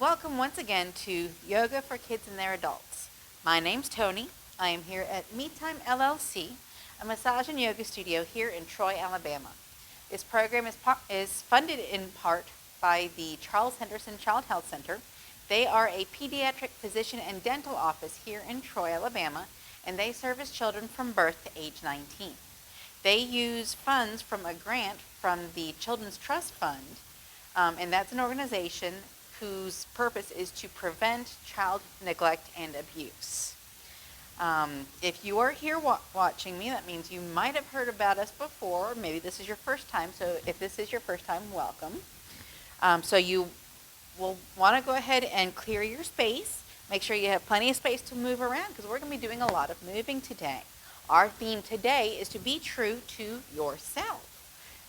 welcome once again to Yoga for Kids and Their Adults. My name's Tony. I am here at Me Time LLC, a massage and yoga studio here in Troy, Alabama. This program is funded in part by the Charles Henderson Child Health Center. They are a pediatric physician and dental office here in Troy, Alabama, and they service children from birth to age 19. They use funds from a grant from the Children's Trust Fund, and that's an organization whose purpose is to prevent child neglect and abuse. If you are here watching me, that means you might have heard about us before. Maybe this is your first time, so if this is your first time, welcome. So you will want to go ahead and clear your space. Make sure you have plenty of space to move around because we're going to be doing a lot of moving today. Our theme today is to be true to yourself.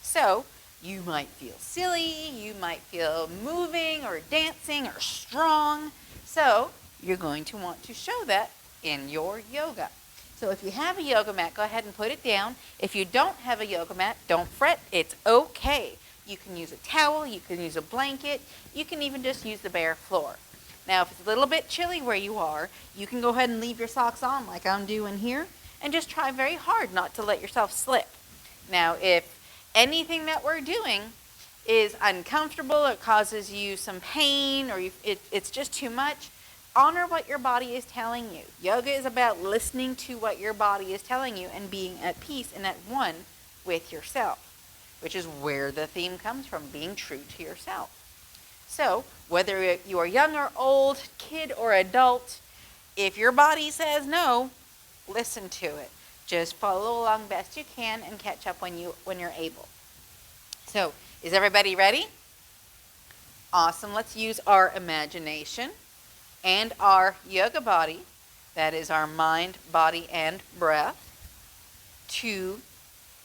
So you might feel silly, you might feel moving or dancing or strong. So you're going to want to show that in your yoga. So if you have a yoga mat, go ahead and put it down. If you don't have a yoga mat, don't fret. It's okay. You can use a towel, you can use a blanket, you can even just use the bare floor. Now, if it's a little bit chilly where you are, you can go ahead and leave your socks on like I'm doing here and just try very hard not to let yourself slip. Now, if anything that we're doing is uncomfortable or causes you some pain or it's just too much, honor what your body is telling you. Yoga is about listening to what your body is telling you and being at peace and at one with yourself, which is where the theme comes from, being true to yourself. So whether you are young or old, kid or adult, if your body says no, listen to it. Just follow along best you can and catch up when you're able. So, is everybody ready? Awesome. Let's use our imagination and our yoga body, that is our mind, body, and breath, to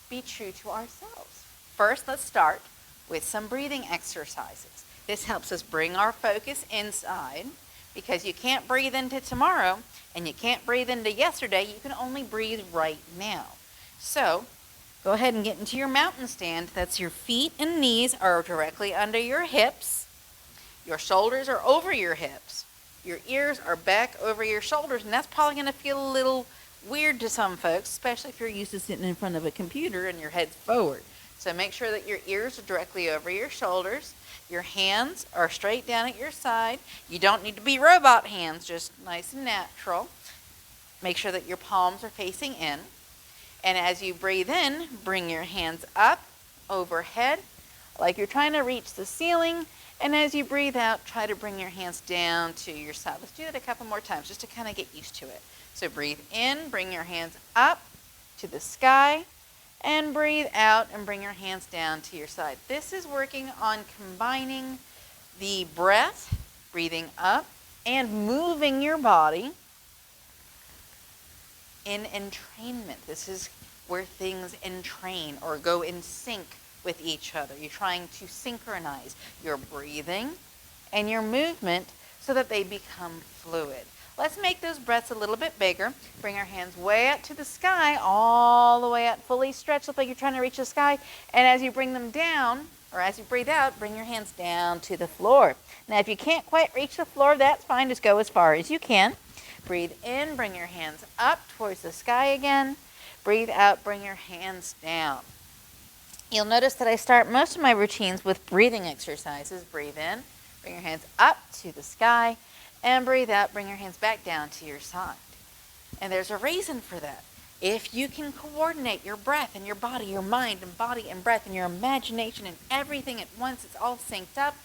be true to ourselves. First, let's start with some breathing exercises. This helps us bring our focus inside because you can't breathe into tomorrow and you can't breathe into yesterday. You can only breathe right now. So go ahead and get into your mountain stand. That's your feet and knees are directly under your hips. Your shoulders are over your hips. Your ears are back over your shoulders, and that's probably going to feel a little weird to some folks, especially if you're used to sitting in front of a computer and your head's forward. So make sure that your ears are directly over your shoulders. Your hands are straight down at your side. You don't need to be robot hands, just nice and natural. Make sure that your palms are facing in. And as you breathe in, bring your hands up, overhead, like you're trying to reach the ceiling. And as you breathe out, try to bring your hands down to your side. Let's do that a couple more times just to kind of get used to it. So breathe in, bring your hands up to the sky. And breathe out and bring your hands down to your side. This is working on combining the breath, breathing up, and moving your body in entrainment. This is where things entrain or go in sync with each other. You're trying to synchronize your breathing and your movement so that they become fluid. Let's make those breaths a little bit bigger. Bring our hands way up to the sky, all the way up, fully stretched, look like you're trying to reach the sky. And as you bring them down, or as you breathe out, bring your hands down to the floor. Now, if you can't quite reach the floor, that's fine. Just go as far as you can. Breathe in, bring your hands up towards the sky again. Breathe out, bring your hands down. You'll notice that I start most of my routines with breathing exercises. Breathe in, bring your hands up to the sky. And breathe out, bring your hands back down to your side. And there's a reason for that. If you can coordinate your breath and your body, your mind and body and breath and your imagination and everything at once, it's all synced up,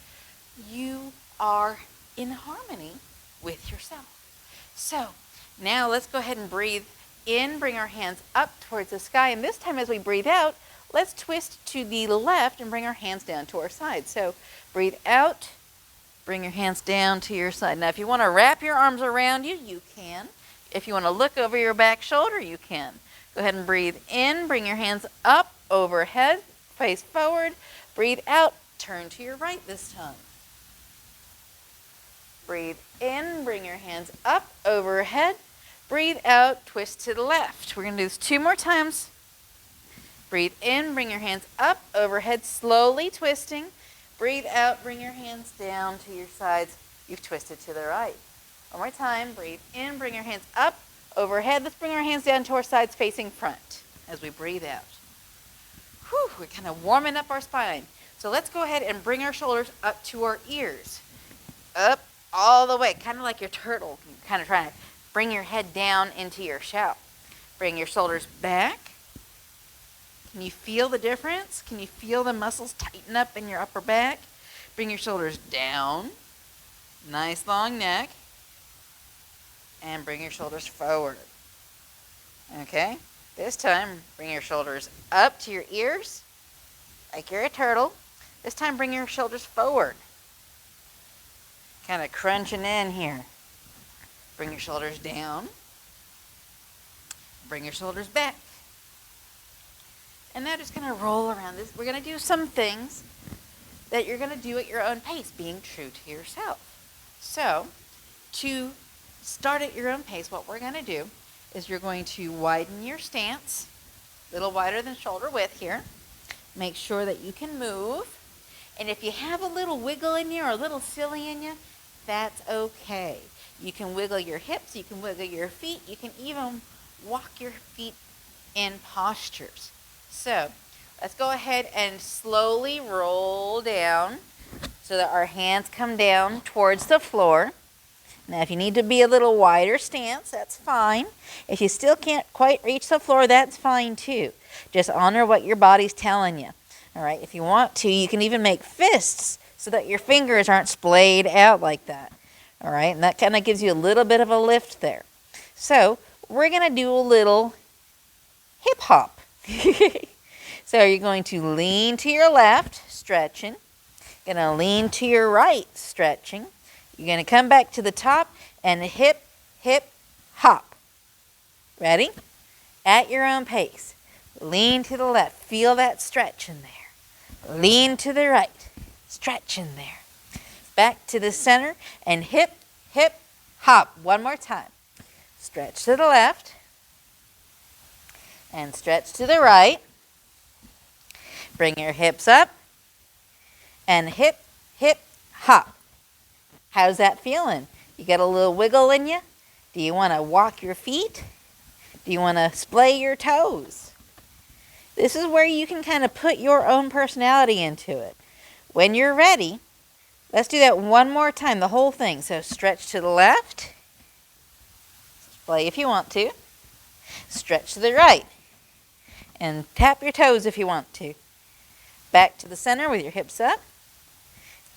you are in harmony with yourself. So now let's go ahead and breathe in, bring our hands up towards the sky. And this time as we breathe out, let's twist to the left and bring our hands down to our side. So breathe out. Bring your hands down to your side. Now, if you want to wrap your arms around you, you can. If you want to look over your back shoulder, you can. Go ahead and breathe in. Bring your hands up, overhead, face forward. Breathe out. Turn to your right this time. Breathe in. Bring your hands up, overhead. Breathe out. Twist to the left. We're going to do this 2 more times. Breathe in. Bring your hands up, overhead, slowly twisting. Breathe out, bring your hands down to your sides. you've twisted to the right. One more time, breathe in, bring your hands up, overhead. Let's bring our hands down to our sides facing front as we breathe out. Whew, we're kind of warming up our spine. So let's go ahead and bring our shoulders up to our ears. Up all the way, kind of like your turtle. You're kind of trying to bring your head down into your shell. Bring your shoulders back. Can you feel the difference? Can you feel the muscles tighten up in your upper back? Bring your shoulders down. Nice long neck. And bring your shoulders forward. Okay? This time, bring your shoulders up to your ears, like you're a turtle. This time, bring your shoulders forward. Kind of crunching in here. Bring your shoulders down. Bring your shoulders back. And now just going to roll around this. We're going to do some things that you're going to do at your own pace, being true to yourself. So, to start at your own pace, what we're going to do is you're going to widen your stance, a little wider than shoulder width here. Make sure that you can move. And if you have a little wiggle in you or a little silly in you, that's okay. You can wiggle your hips, you can wiggle your feet, you can even walk your feet in postures. So, let's go ahead and slowly roll down so that our hands come down towards the floor. Now, if you need to be a little wider stance, that's fine. If you still can't quite reach the floor, that's fine too. Just honor what your body's telling you. All right, if you want to, you can even make fists so that your fingers aren't splayed out like that. All right, and that kind of gives you a little bit of a lift there. So, we're going to do a little hip hop. So you're going to lean to your left, stretching. Going to lean to your right, stretching. You're going to come back to the top and hip, hip, hop. Ready? At your own pace. Lean to the left. Feel that stretch in there. Lean to the right. Stretch in there. Back to the center and hip, hip, hop. One more time. Stretch to the left. And stretch to the right. Bring your hips up. And hip, hip, hop. How's that feeling? You got a little wiggle in you? Do you want to walk your feet? Do you want to splay your toes? This is where you can kind of put your own personality into it. When you're ready, let's do that one more time, the whole thing. So stretch to the left. Splay if you want to. Stretch to the right. And tap your toes if you want to. Back to the center with your hips up.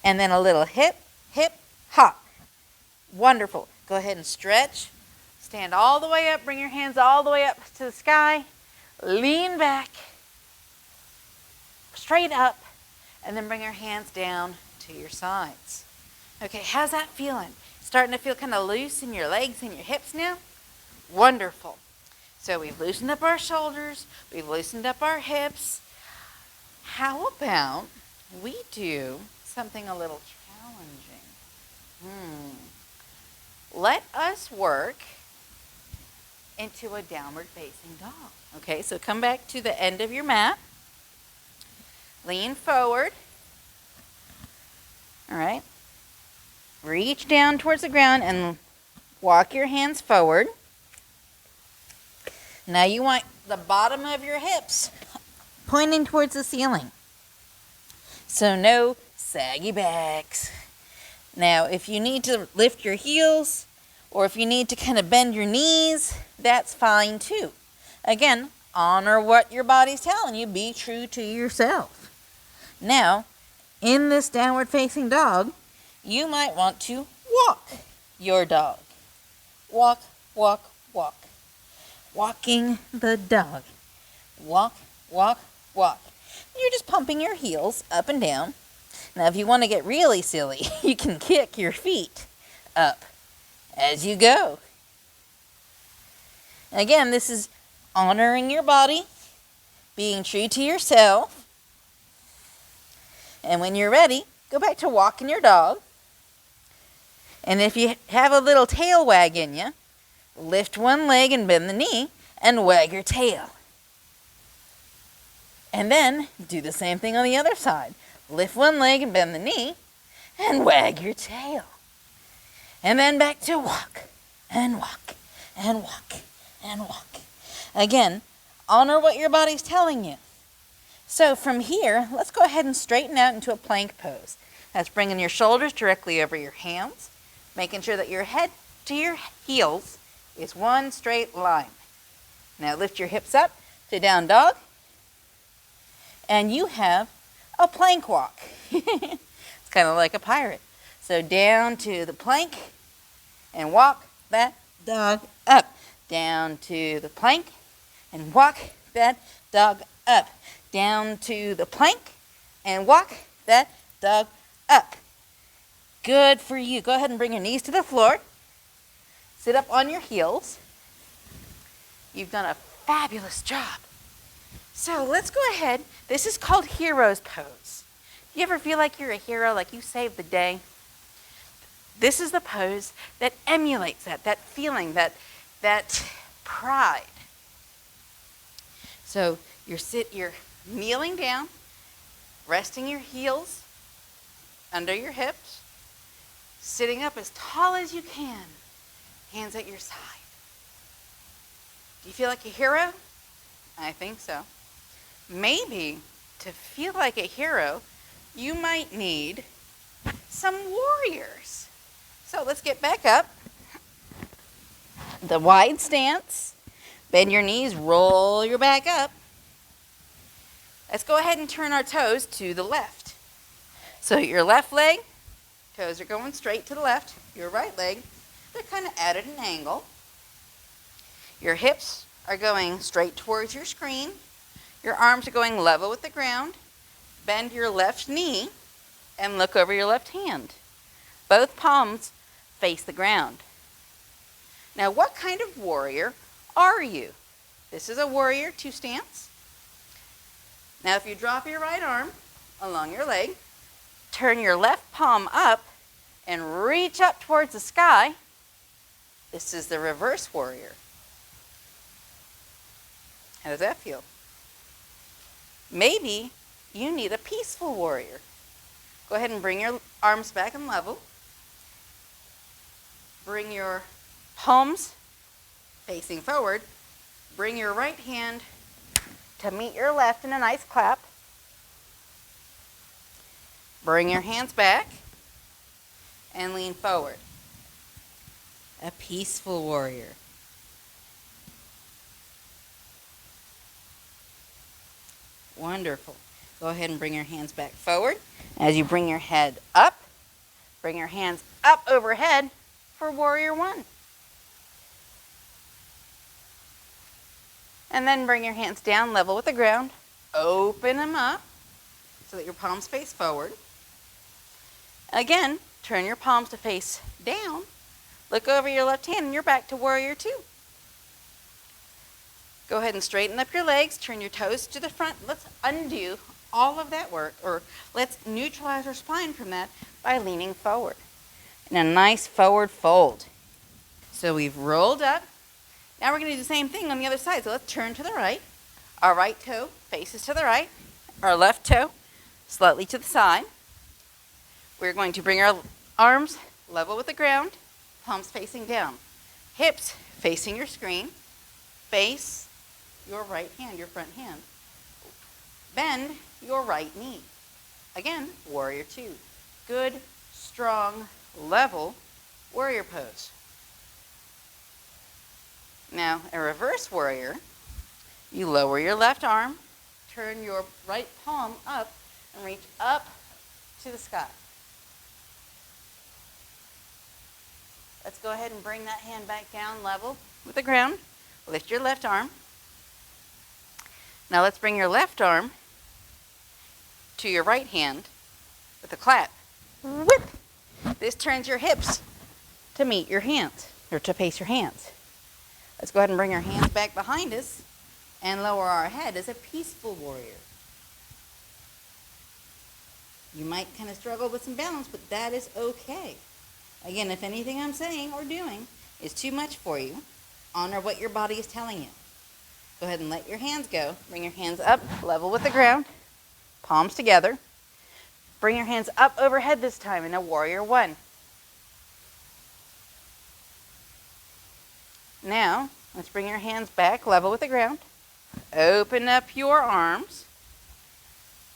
And then a little hip, hip, hop. Wonderful. Go ahead and stretch. Stand all the way up. Bring your hands all the way up to the sky. Lean back. Straight up. And then bring your hands down to your sides. Okay, how's that feeling? Starting to feel kind of loose in your legs and your hips now? Wonderful. So we've loosened up our shoulders. We've loosened up our hips. How about we do something a little challenging? Let us work into a downward facing dog. Okay, so come back to the end of your mat. Lean forward. All right. Reach down towards the ground and walk your hands forward. Now you want the bottom of your hips pointing towards the ceiling. So no saggy backs. Now, if you need to lift your heels or if you need to kind of bend your knees, that's fine too. Again, honor what your body's telling you. Be true to yourself. Now, in this downward facing dog, you might want to walk your dog. Walk, walk, walk. Walking the dog. Walk, walk, walk. You're just pumping your heels up and down. Now, if you want to get really silly, you can kick your feet up as you go. Again, this is honoring your body, being true to yourself. And when you're ready, go back to walking your dog. And if you have a little tail wag in you, lift one leg and bend the knee and wag your tail. And then do the same thing on the other side. Lift one leg and bend the knee and wag your tail. And then back to walk and walk and walk and walk. Again, honor what your body's telling you. So from here, let's go ahead and straighten out into a plank pose. That's bringing your shoulders directly over your hands, making sure that your head to your heels is one straight line. Now lift your hips up to down dog, and you have a plank walk. It's kind of like a pirate. So down to the plank and walk that dog up. Down to the plank and walk that dog up. Down to the plank and walk that dog up. Good for you. Go ahead and bring your knees to the floor. Sit up on your heels. You've done a fabulous job. So let's go ahead. This is called hero's pose. You ever feel like you're a hero, like you saved the day? This is the pose that emulates that feeling, that pride. So you're kneeling down, resting your heels under your hips, sitting up as tall as you can, hands at your side. Do you feel like a hero? I think so. Maybe to feel like a hero, you might need some warriors. So let's get back up. The wide stance. Bend your knees, roll your back up. Let's go ahead and turn our toes to the left. So your left leg, toes are going straight to the left. Your right leg, they're kind of at an angle. Your hips are going straight towards your screen. Your arms are going level with the ground. Bend your left knee and look over your left hand. Both palms face the ground. Now, what kind of warrior are you? This is a warrior 2 stance. Now, if you drop your right arm along your leg, turn your left palm up and reach up towards the sky, this is the reverse warrior. How does that feel? Maybe you need a peaceful warrior. Go ahead and bring your arms back and level. Bring your palms facing forward. Bring your right hand to meet your left in a nice clap. Bring your hands back and lean forward. A peaceful warrior. Wonderful. Go ahead and bring your hands back forward. As you bring your head up, bring your hands up overhead for warrior 1. And then bring your hands down level with the ground. Open them up so that your palms face forward. Again, turn your palms to face down. Look over your left hand and you're back to warrior 2. Go ahead and straighten up your legs. Turn your toes to the front. Let's undo all of that work, or let's neutralize our spine from that by leaning forward in a nice forward fold. So we've rolled up. Now we're going to do the same thing on the other side. So let's turn to the right. Our right toe faces to the right. Our left toe slightly to the side. We're going to bring our arms level with the ground, palms facing down. Hips facing your screen. Face your right hand, your front hand. Bend your right knee. Again, warrior 2. Good, strong, level warrior pose. Now, a reverse warrior, you lower your left arm, turn your right palm up, and reach up to the sky. Let's go ahead and bring that hand back down level with the ground. Lift your left arm. Now let's bring your left arm to your right hand with a clap. Whip! This turns your hips to meet your hands, or to face your hands. Let's go ahead and bring our hands back behind us and lower our head as a peaceful warrior. You might kind of struggle with some balance, but that is okay. Again, if anything I'm saying or doing is too much for you, honor what your body is telling you. Go ahead and let your hands go. Bring your hands up, level with the ground, palms together. Bring your hands up overhead this time in a warrior 1. Now, let's bring your hands back level with the ground. Open up your arms.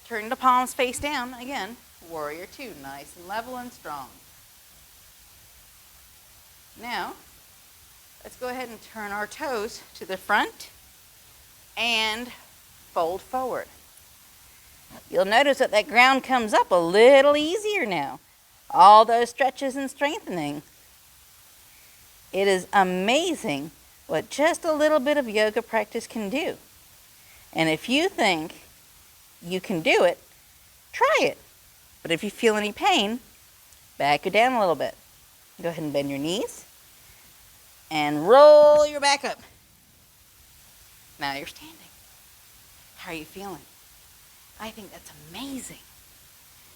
Turn the palms face down. Again, warrior two, nice and level and strong. Now, let's go ahead and turn our toes to the front and fold forward. You'll notice that that ground comes up a little easier now. All those stretches and strengthening. It is amazing what just a little bit of yoga practice can do. And if you think you can do it, try it. But if you feel any pain, back it down a little bit. Go ahead and bend your knees and roll your back up. Now you're standing. How are you feeling? I think that's amazing.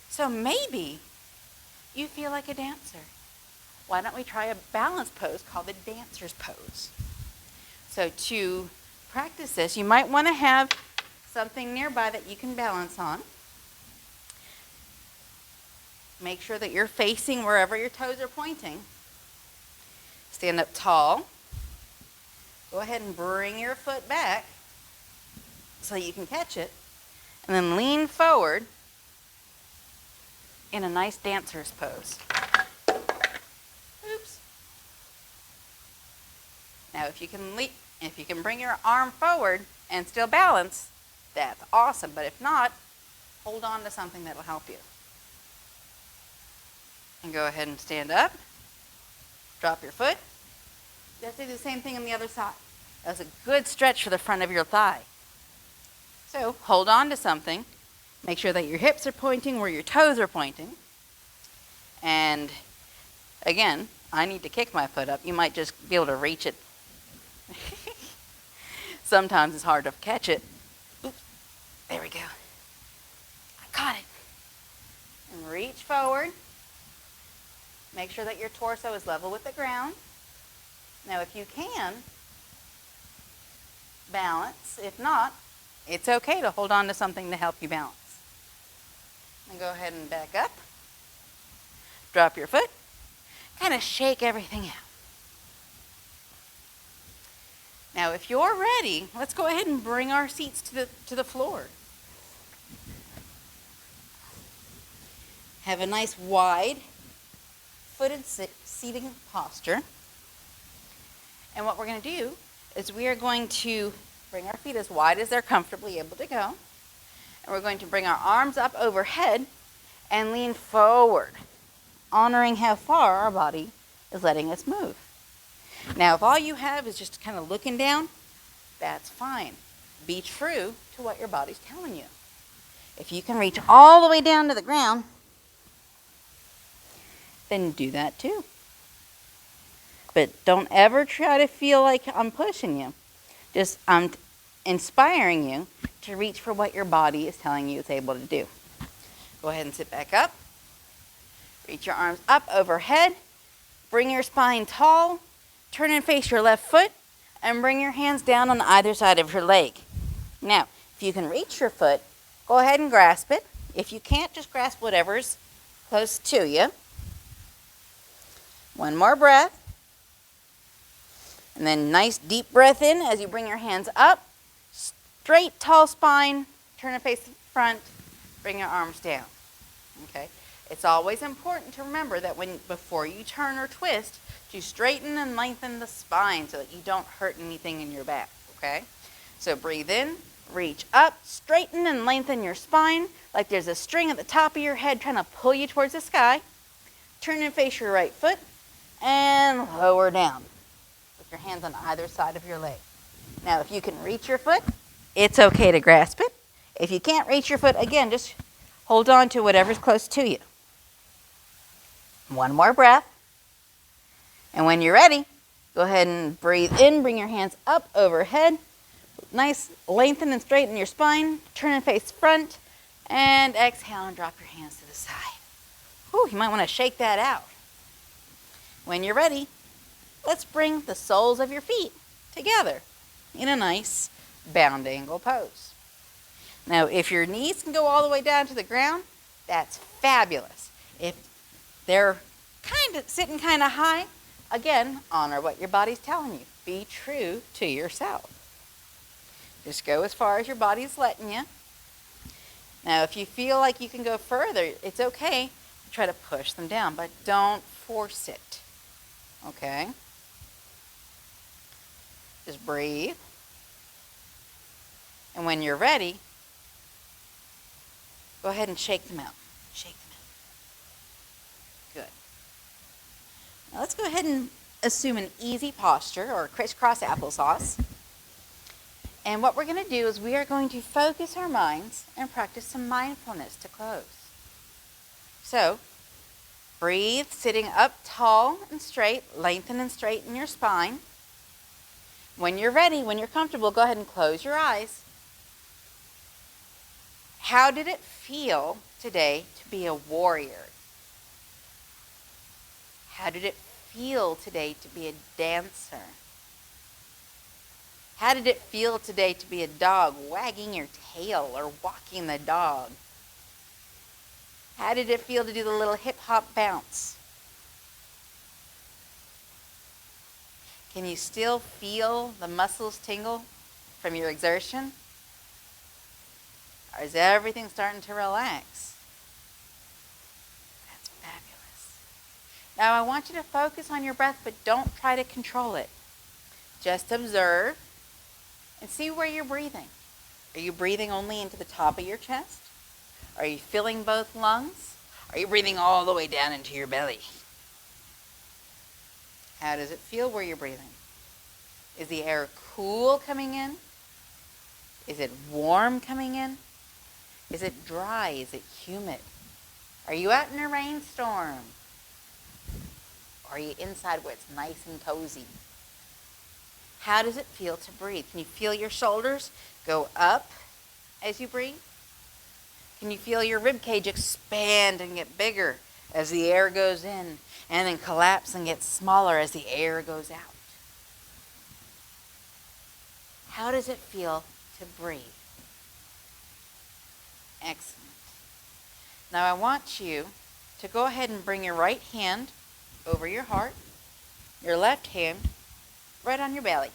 So maybe you feel like a dancer. Why don't we try a balance pose called the dancer's pose? So to practice this, you might want to have something nearby that you can balance on. Make sure that you're facing wherever your toes are pointing. Stand up tall. Go ahead and bring your foot back so you can catch it. And then lean forward in a nice dancer's pose. Oops. Now if you can bring your arm forward and still balance, that's awesome. But if not, hold on to something that'll help you. And go ahead and stand up. Drop your foot. Just do the same thing on the other side. That's a good stretch for the front of your thigh. So hold on to something. Make sure that your hips are pointing where your toes are pointing. And again, I need to kick my foot up. You might just be able to reach it. Sometimes it's hard to catch it. Oops. There we go. I caught it. And reach forward. Make sure that your torso is level with the ground. Now if you can, balance. If not, it's okay to hold on to something to help you balance. And go ahead and back up. Drop your foot. Kind of shake everything out. Now if you're ready, let's go ahead and bring our seats to the floor. Have a nice wide footed seating posture. And what we're going to do is we are going to bring our feet as wide as they're comfortably able to go. And we're going to bring our arms up overhead and lean forward, honoring how far our body is letting us move. Now, if all you have is just kind of looking down, that's fine. Be true to what your body's telling you. If you can reach all the way down to the ground, then do that too. But don't ever try to feel like I'm pushing you. Just I'm inspiring you to reach for what your body is telling you it's able to do. Go ahead and sit back up. Reach your arms up overhead. Bring your spine tall. Turn and face your left foot. And bring your hands down on either side of your leg. Now, if you can reach your foot, go ahead and grasp it. If you can't, just grasp whatever's close to you. One more breath. And then nice deep breath in as you bring your hands up. Straight, tall spine. Turn and face the front. Bring your arms down. Okay? It's always important to remember that before you turn or twist, to straighten and lengthen the spine so that you don't hurt anything in your back. Okay? So breathe in, reach up, straighten and lengthen your spine like there's a string at the top of your head trying to pull you towards the sky. Turn and face your right foot and lower down. Your hands on either side of your leg. Now, if you can reach your foot, it's okay to grasp it. If you can't reach your foot, again, just hold on to whatever's close to you. One more breath. And when you're ready, go ahead and breathe in. Bring your hands up overhead. Nice, lengthen and straighten your spine. Turn and face front. And exhale and drop your hands to the side. Whew, you might want to shake that out. When you're ready, let's bring the soles of your feet together in a nice bound angle pose. Now, if your knees can go all the way down to the ground, that's fabulous. If they're sitting kind of high, again, honor what your body's telling you. Be true to yourself. Just go as far as your body's letting you. Now, if you feel like you can go further, it's okay to try to push them down, but don't force it. Okay? Just breathe. And when you're ready, go ahead and shake them out. Shake them out. Good. Now let's go ahead and assume an easy posture or crisscross applesauce. And what we're going to do is we are going to focus our minds and practice some mindfulness to close. So, breathe sitting up tall and straight, lengthen and straighten your spine. When you're ready, when you're comfortable, go ahead and close your eyes. How did it feel today to be a warrior? How did it feel today to be a dancer? How did it feel today to be a dog wagging your tail or walking the dog? How did it feel to do the little hip-hop bounce? Can you still feel the muscles tingle from your exertion? Or is everything starting to relax? That's fabulous. Now I want you to focus on your breath, but don't try to control it. Just observe and see where you're breathing. Are you breathing only into the top of your chest? Are you filling both lungs? Are you breathing all the way down into your belly? How does it feel where you're breathing? Is the air cool coming in? Is it warm coming in? Is it dry? Is it humid? Are you out in a rainstorm? Or are you inside where it's nice and cozy? How does it feel to breathe? Can you feel your shoulders go up as you breathe? Can you feel your rib cage expand and get bigger as the air goes in, and then collapse and get smaller as the air goes out? How does it feel to breathe? Excellent. Now I want you to go ahead and bring your right hand over your heart, your left hand right on your belly.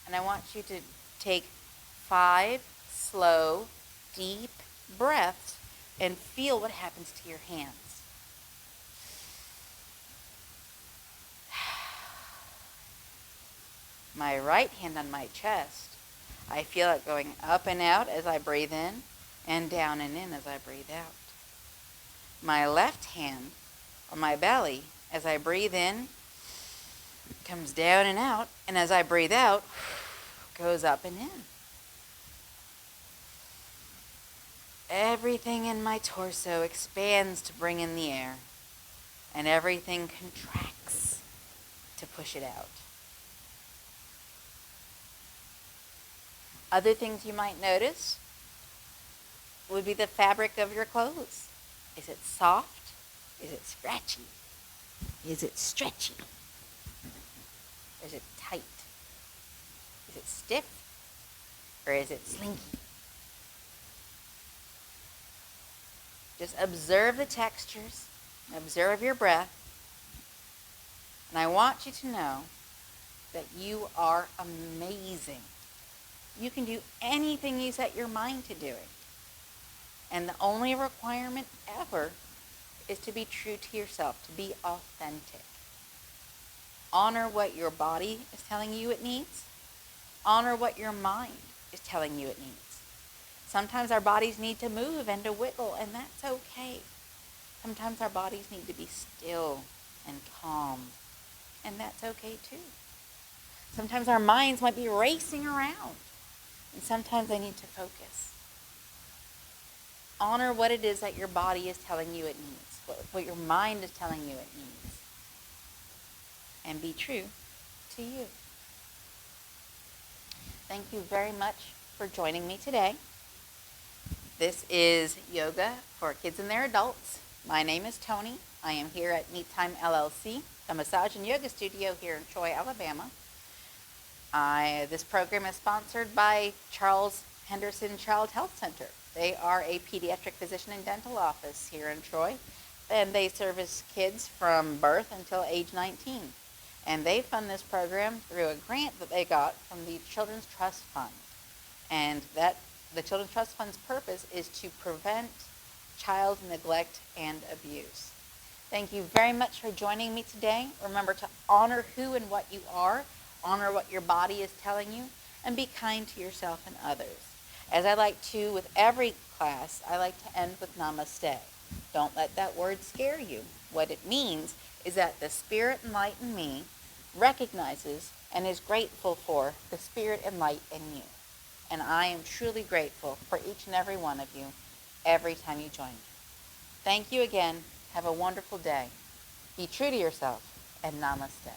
And I want you to take 5 slow, deep breaths and feel what happens to your hands. My right hand on my chest, I feel it going up and out as I breathe in and down and in as I breathe out. My left hand on my belly, as I breathe in, comes down and out, and as I breathe out, goes up and in. Everything in my torso expands to bring in the air, and everything contracts to push it out. Other things you might notice would be the fabric of your clothes. Is it soft? Is it scratchy? Is it stretchy? Is it tight? Is it stiff? Or is it slinky? Just observe the textures, observe your breath, and I want you to know that you are amazing. You can do anything you set your mind to doing. And the only requirement ever is to be true to yourself, to be authentic. Honor what your body is telling you it needs. Honor what your mind is telling you it needs. Sometimes our bodies need to move and to wiggle, and that's okay. Sometimes our bodies need to be still and calm, and that's okay too. Sometimes our minds might be racing around, and sometimes they need to focus. Honor what it is that your body is telling you it needs, what your mind is telling you it needs, and be true to you. Thank you very much for joining me today. This is Yoga for Kids and Their Adults. My name is Tony. I am here at Meet Time LLC, a massage and yoga studio here in Troy, Alabama. This program is sponsored by Charles Henderson Child Health Center. They are a pediatric physician and dental office here in Troy, and they service kids from birth until age 19. And they fund this program through a grant that they got from the Children's Trust Fund. And the Children's Trust Fund's purpose is to prevent child neglect and abuse. Thank you very much for joining me today. Remember to honor who and what you are, honor what your body is telling you, and be kind to yourself and others. As I like to with every class, I like to end with namaste. Don't let that word scare you. What it means is that the spirit and light in me recognizes and is grateful for the spirit and light in you. And I am truly grateful for each and every one of you every time you join me. Thank you again. Have a wonderful day. Be true to yourself, and namaste.